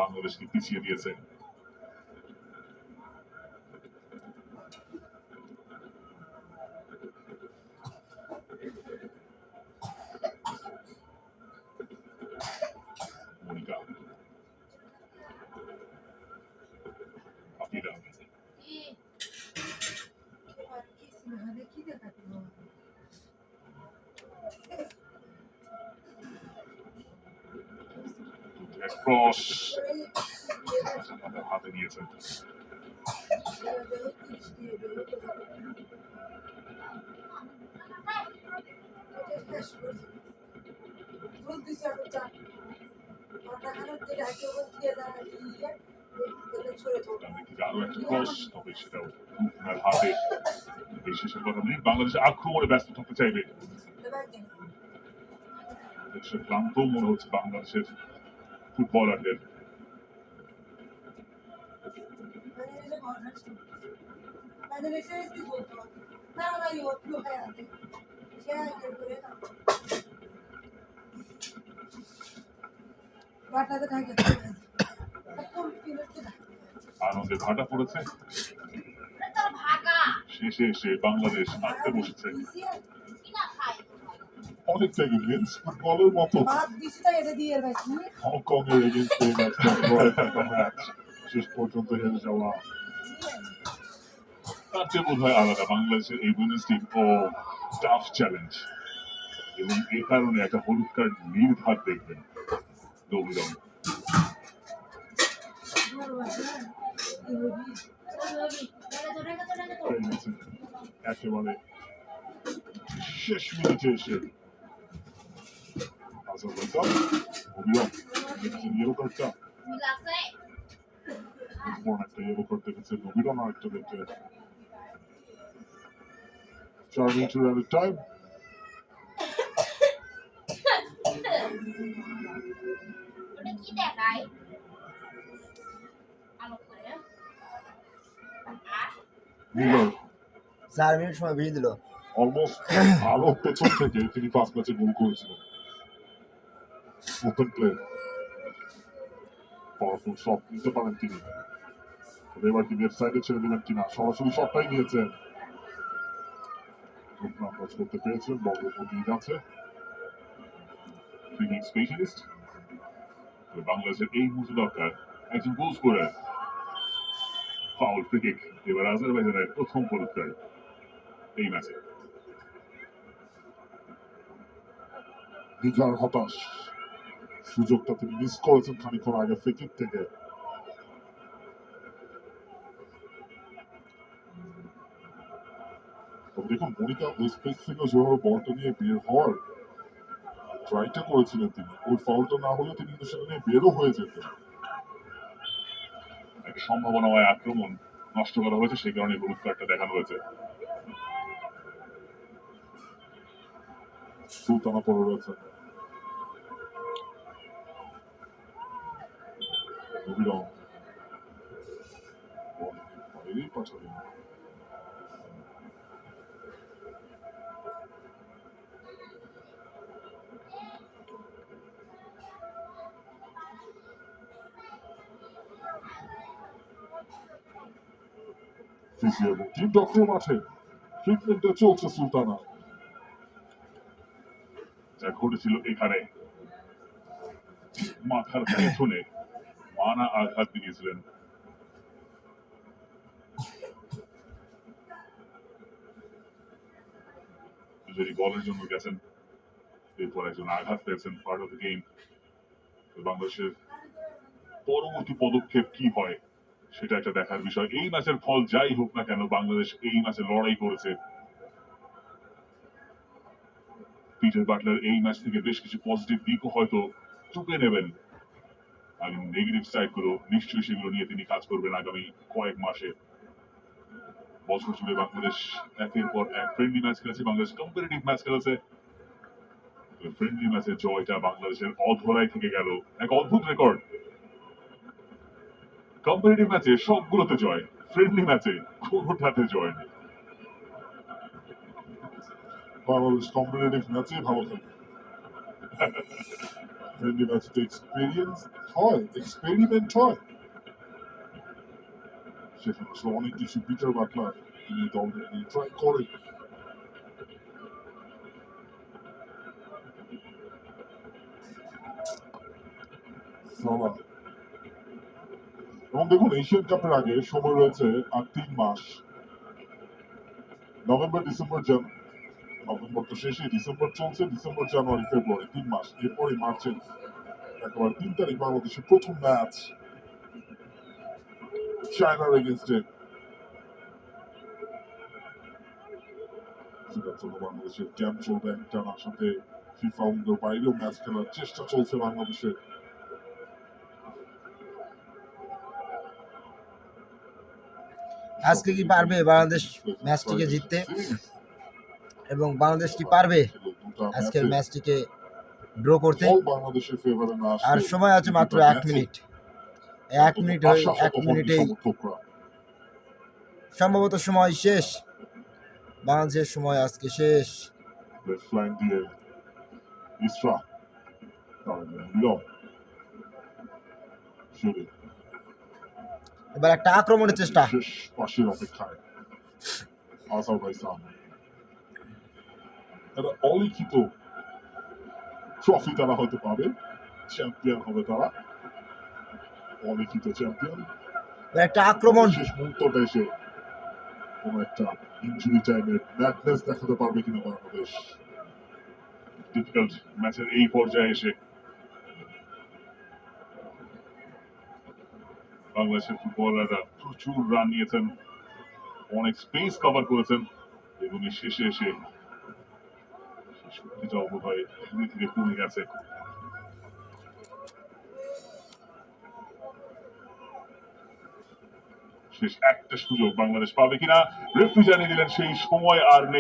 বাংলাদেশকে পিছিয়ে দিয়েছে। মনিকা আফিরা ক্রস হাতে নিয়েছেন। আরো একটা ক্রস, তবে সেটাও হাতে। এই শেষের কথা নেই, বাংলাদেশ আক্রমণে ব্যস্ত থাকতে চাইবে। ক্লান্ত মনে হচ্ছে বাংলাদেশের ফুটবলারদের। আনন্দে ভাটা পড়েছে, শেষে এসে বাংলাদেশ মাঠে বসেছে। অনেকটা ইংলিশ ফুটবলের মতো হংকং এর এগেইনস্ট এই ম্যাচ শেষ পর্যন্ত হেরে যাওয়া। তার চেয়ে বোধ হয় আলাদা বাংলাদেশের এই উইমেন্স টিম ও টাফ চ্যালেঞ্জ, এবং এই কারণে একটা হলুদ কার্ড নির্ঘাত দেখবেন দৌড়ান। একেবারে শেষ মিনিটে এসে ইয়েলো কার্ডটা একটা ইয়েলো কার্ড দেখেছে নবীরন, আরেকটা দেখে 4 মিনিটের আগে টাইম। চার মিনিট সময় বেরিয়ে দিল। অলমোস্ট আরো পেছন থেকে তিনি 5 ম্যাচে গোল করেছিলেন। ওপেন প্লে, পাওয়ারফুল শট নিতে পারেন তিনি। এবার কি লেফট সাইডে ছেড়ে দিলেন কিনা, সরাসরি শটটাই নিয়েছেন, করতে পেরেছিলেন। বল লিড আছে ফিনিশ স্পেশালিস্ট। বাংলাদেশের এই মুহূর্তে দরকার একজন goal scorer. Foul free kick, এবার আজারবাইজানের প্রথম পুরস্কার এই ম্যাচে। নিজার হতাশ, সুযোগটা তিনি মিস করেছেন খানিক্ষণ আগে ফ্রি কিক থেকে। দেখুন মনিকা ওয়েস্ট পেস থেকে যেভাবে বলটা নিয়ে বের হওয়ার ট্রাইটা করেছিলেন তিনি, ওই ফাউলটা না হলে তিনি কিন্তু সেটা নিয়ে বেরও হয়ে যেতেন। একটা সম্ভাবনাময় আক্রমণ নষ্ট করা হয়েছে, সেই কারণে হলুদ কার্ডটা দেখানো হয়েছে। সুলতানা পড়ে রয়েছে, পাঠালেন। এবং টিম ডক্টর মাঠে ট্রিটমেন্টে চলছে সুলতানা। যা ঘটেছিল এখানে, মাথার পেছনে মানা আঘাত দিয়েছিলেন। যদি বলের জন্য গেছেন, এরপর একজন আঘাত পেয়েছেন, পার্ট অফ দ্য গেম। বাংলাদেশের পরবর্তী পদক্ষেপ কি হয় সেটা একটা দেখার বিষয়। এই ম্যাচের ফল যাই হোক না কেন, বাংলাদেশ এই ম্যাচে লড়াই করেছে। পিটার বাটলার এই ম্যাচ থেকে বেশ কিছু পজিটিভ দিকও হয়তো টুকে নেবেন। আমি নেগেটিভ সাইড গুলো নিশ্চয়ই সেগুলো নিয়ে তিনি কাজ করবেন আগামী কয়েক মাসে। বছর জুড়ে বাংলাদেশ একের পর এক ফ্রেন্ডলি ম্যাচ খেলেছে, বাংলাদেশ কম্পিটিটিভ ম্যাচ খেলেছে। ফ্রেন্ডলি ম্যাচের জয়টা বাংলাদেশের অধরাই থেকে গেল, এক অদ্ভুত রেকর্ড। কম্পিটিটিভ ম্যাচে সবগুলোতে জয়, ফ্রেন্ডলি ম্যাচে কোনোটাতে জয় নেই। বাংলাদেশ কম্পিটিটিভ ম্যাচে ভালো খেলে। ফ্রেন্ডলি ম্যাচে এক্সপেরিয়েন্স হয়, এক্সপেরিমেন্ট হয়, সেখানে আসলে অনেক কিছু পিটার বাটলার তিনি দলকে নিয়ে ট্রাই করে। সালা। এবং দেখুন এশিয়ান কাপের আগে সময় রয়েছে আর 3 মাস। নভেম্বর ডিসেম্বর নভেম্বর তো শেষে, ডিসেম্বর চলছে, ডিসেম্বর জানুয়ারি ফেব্রুয়ারি 3 মাস, এরপরে মার্চের একেবারে 3 তারিখ বাংলাদেশের প্রথম ম্যাচ চায়নার এগেনস্টে। সেটার জন্য বাংলাদেশের ক্যাম্প চলবে একটানা, সাথে ফিফা উইন্ডোর বাইরেও ম্যাচ খেলার চেষ্টা চলছে বাংলাদেশের। আজকে কি পারবে বাংলাদেশ ম্যাচটিকে জিততে, এবং বাংলাদেশ কি পারবে আজকের ম্যাচটিকে ড্র করতে? বাংলাদেশের ফেভারে না আসলে আর সময় আছে মাত্র 1 মিনিট। 1 মিনিট হয়ে 1 মিনিটেই সম্ভবত সময় শেষ। বাংলাদেশের সময় আজকে শেষ। ফ্ল্যাঙ্ক দিয়ে ইসরা মিলন শুরু, এবার একটা আক্রমণের চেষ্টা। শেষ পাশের অপেক্ষায় আজারবাইজান। একটা অলিখিত ট্রফি তারা হয়তো পাবে, চ্যাম্পিয়ন হবে তারা, অলিখিত চ্যাম্পিয়ন। এবার একটা আক্রমণ। শেষ মুহূর্তটা এসে কোনো একটা ইনজুরি টাইমের ম্যাডনেস দেখাতে পারবে কিনা বাংলাদেশ। ডিফিকাল্ট ম্যাচের এই পর্যায়ে এসে বাংলাদেশের ফুটবলাররা প্রচুর রান নিয়েছেন, অনেক স্পেস কভার করেছেন, এবং এই শেষে এসে শক্তিটা বোধ হয় ধীরে ধীরে কমে গেছে। শেষ একটা সুযোগ বাংলাদেশ পাবে কিনা, রেফারি জানিয়ে দিলেন সেই সময় আর নেই।